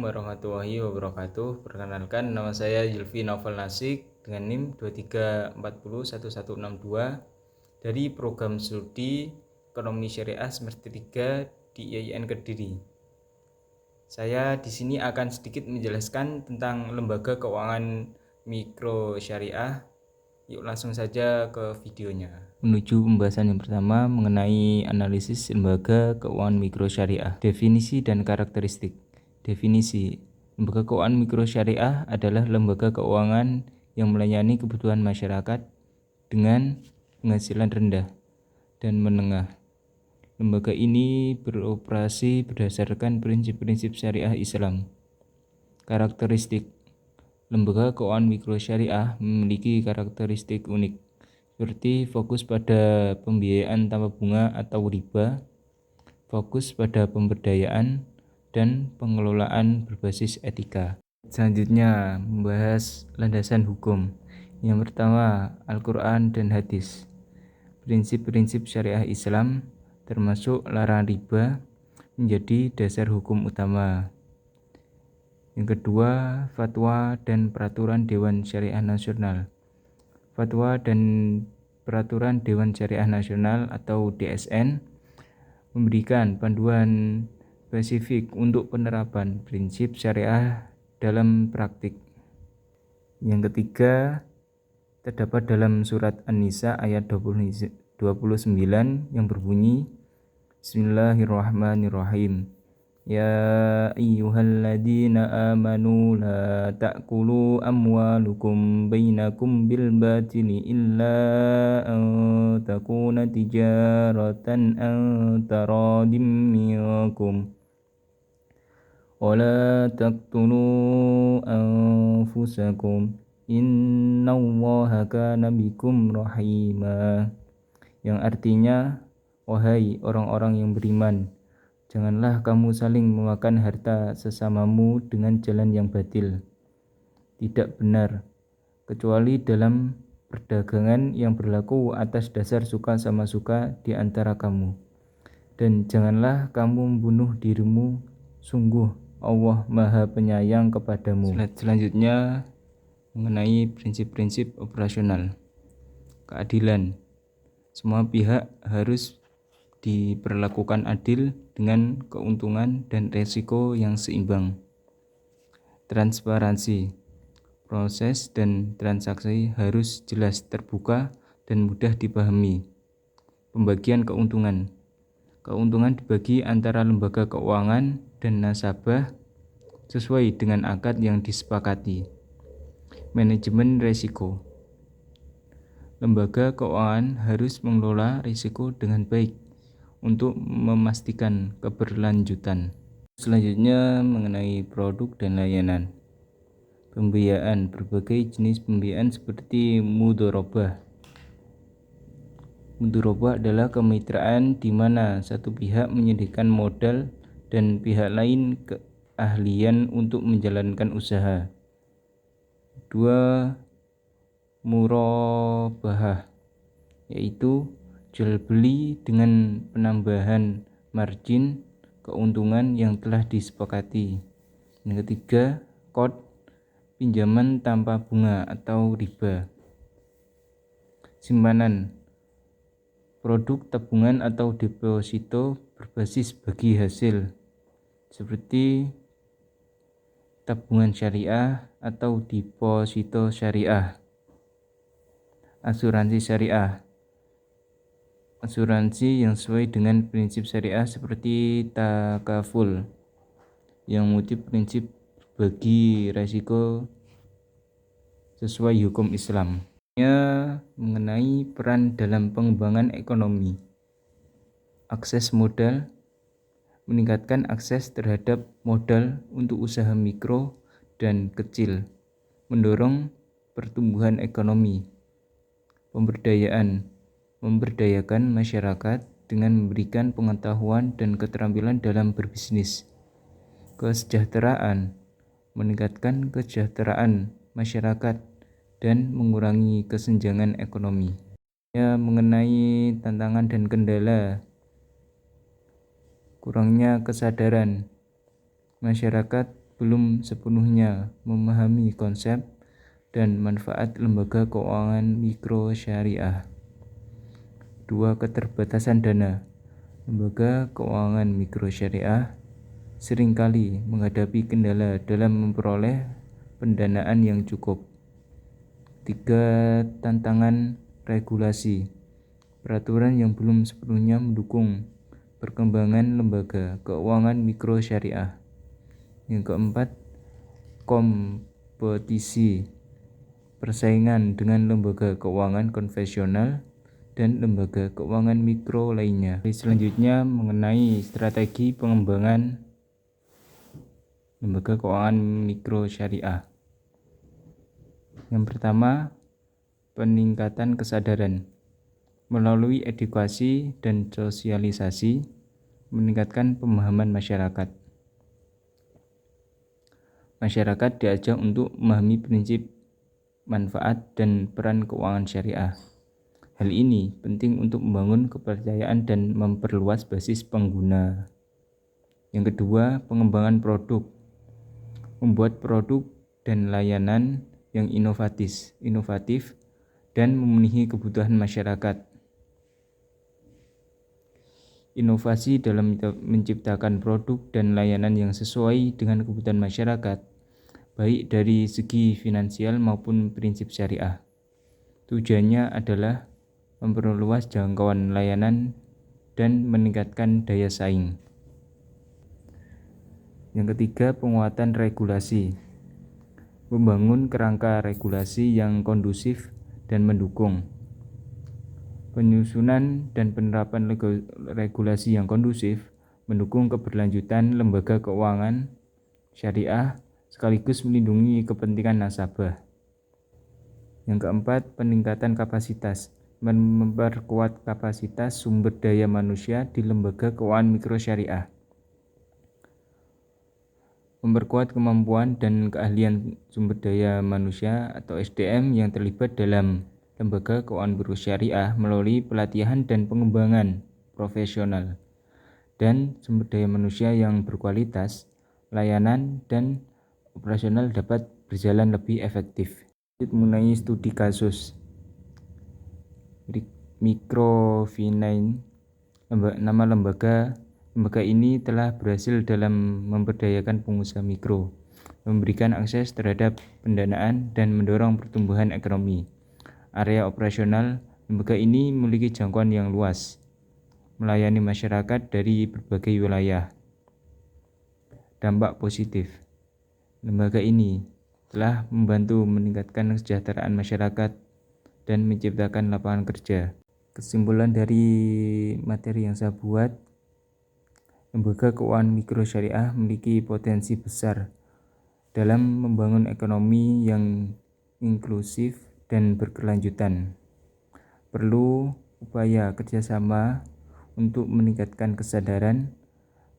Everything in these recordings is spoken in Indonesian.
warahmatullahi wabarakatuh. Perkenalkan, nama saya Zulfi Naufal Nasik dengan NIM 23401162 dari program studi Ekonomi Syariah semester 3 di IAIN Kediri. Saya di sini akan sedikit menjelaskan tentang lembaga keuangan mikro syariah. Yuk langsung saja ke videonya. Menuju pembahasan yang pertama mengenai analisis lembaga keuangan mikro syariah. Definisi dan karakteristik. Definisi: lembaga keuangan mikro syariah adalah lembaga keuangan yang melayani kebutuhan masyarakat dengan penghasilan rendah dan menengah. Lembaga ini beroperasi berdasarkan prinsip-prinsip syariah Islam. Karakteristik: lembaga keuangan mikro syariah memiliki karakteristik unik, seperti fokus pada pembiayaan tanpa bunga atau riba, fokus pada pemberdayaan, dan pengelolaan berbasis etika. Selanjutnya, membahas landasan hukum. Yang pertama, Al-Quran dan Hadis. Prinsip-prinsip syariah Islam, termasuk larangan riba, menjadi dasar hukum utama. Yang kedua, fatwa dan peraturan Dewan Syariah Nasional. Fatwa dan peraturan Dewan Syariah Nasional atau DSN memberikan panduan spesifik untuk penerapan prinsip syariah dalam praktik. Yang ketiga, terdapat dalam surat An-Nisa ayat 29 yang berbunyi, Bismillahirrahmanirrahim. Ya ayyuhalladzina amanu la ta'kulu amwalukum bainakum bil batili illa an takuna tijaratan an taradim minkum wa la taqtulu anfusakum innallaha kana bikum rahima. Yang artinya, wahai orang-orang yang beriman, janganlah kamu saling memakan harta sesamamu dengan jalan yang batil, tidak benar, kecuali dalam perdagangan yang berlaku atas dasar suka sama suka di antara kamu. Dan janganlah kamu membunuh dirimu, sungguh Allah Maha Penyayang kepadamu. Selanjutnya, mengenai prinsip-prinsip operasional. Keadilan. Semua pihak harus diperlakukan adil dengan keuntungan dan resiko yang seimbang. Transparansi. Proses dan transaksi harus jelas, terbuka, dan mudah dipahami. Pembagian keuntungan. Keuntungan dibagi antara lembaga keuangan dan nasabah sesuai dengan akad yang disepakati. Manajemen risiko. Lembaga keuangan harus mengelola risiko dengan baik untuk memastikan keberlanjutan. Selanjutnya, mengenai produk dan layanan. Pembiayaan. Berbagai jenis pembiayaan seperti mudharabah. Mudharabah adalah kemitraan di mana satu pihak menyediakan modal dan pihak lain keahlian untuk menjalankan usaha. Dua, murabahah, yaitu jual beli dengan penambahan margin keuntungan yang telah disepakati. Yang ketiga, qard, pinjaman tanpa bunga atau riba. Simpanan. Produk tabungan atau deposito berbasis bagi hasil, seperti tabungan syariah atau deposito syariah. Asuransi syariah. Asuransi yang sesuai dengan prinsip syariah seperti takaful, yang mengutip prinsip bagi risiko sesuai hukum Islam. Mengenai peran dalam pengembangan ekonomi. Akses modal. Meningkatkan akses terhadap modal untuk usaha mikro dan kecil, mendorong pertumbuhan ekonomi. Pemberdayaan. Memberdayakan masyarakat dengan memberikan pengetahuan dan keterampilan dalam berbisnis. Kesejahteraan. Meningkatkan kesejahteraan masyarakat dan mengurangi kesenjangan ekonomi. Mengenai tantangan dan kendala. Kurangnya kesadaran masyarakat belum sepenuhnya memahami konsep dan manfaat lembaga keuangan mikro syariah. 2. Keterbatasan dana. Lembaga keuangan mikro syariah seringkali menghadapi kendala dalam memperoleh pendanaan yang cukup. 3. Tantangan regulasi. Peraturan yang belum sepenuhnya mendukung perkembangan lembaga keuangan mikro syariah. Yang keempat, kompetisi, persaingan dengan lembaga keuangan konvensional dan lembaga keuangan mikro lainnya. Selanjutnya mengenai strategi pengembangan lembaga keuangan mikro syariah. Yang pertama, peningkatan kesadaran melalui edukasi dan sosialisasi, meningkatkan pemahaman masyarakat. Masyarakat diajak untuk memahami prinsip, manfaat, dan peran keuangan syariah. Hal ini penting untuk membangun kepercayaan dan memperluas basis pengguna. Yang kedua, pengembangan produk. Membuat produk dan layanan yang inovatif dan memenuhi kebutuhan masyarakat. Inovasi dalam menciptakan produk dan layanan yang sesuai dengan kebutuhan masyarakat, baik dari segi finansial maupun prinsip syariah. Tujuannya adalah memperluas jangkauan layanan dan meningkatkan daya saing. Yang ketiga, penguatan regulasi. Membangun kerangka regulasi yang kondusif dan mendukung. Penyusunan dan penerapan regulasi yang kondusif mendukung keberlanjutan lembaga keuangan syariah sekaligus melindungi kepentingan nasabah. Yang keempat, peningkatan kapasitas. Memperkuat kapasitas sumber daya manusia di lembaga keuangan mikro syariah. Memperkuat kemampuan dan keahlian sumber daya manusia atau SDM yang terlibat dalam lembaga keuangan mikro syariah melalui pelatihan dan pengembangan profesional dan sumber daya manusia yang berkualitas, layanan dan operasional dapat berjalan lebih efektif. Mengenai studi kasus Microfinance, nama lembaga ini telah berhasil dalam memberdayakan pengusaha mikro, memberikan akses terhadap pendanaan dan mendorong pertumbuhan ekonomi. Area operasional lembaga ini memiliki jangkauan yang luas, melayani masyarakat dari berbagai wilayah. Dampak positif. Lembaga ini telah membantu meningkatkan kesejahteraan masyarakat dan menciptakan lapangan kerja. Kesimpulan dari materi yang saya buat, lembaga keuangan mikro syariah memiliki potensi besar dalam membangun ekonomi yang inklusif dan berkelanjutan. Perlu upaya kerjasama untuk meningkatkan kesadaran,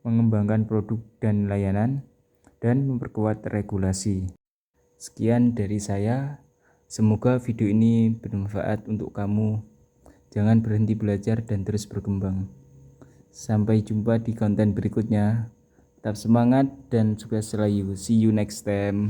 mengembangkan produk dan layanan, dan memperkuat regulasi. Sekian dari saya. Semoga video ini bermanfaat untuk kamu. Jangan berhenti belajar dan terus berkembang. Sampai jumpa di konten berikutnya. Tetap semangat dan sukses selalu. See you next time.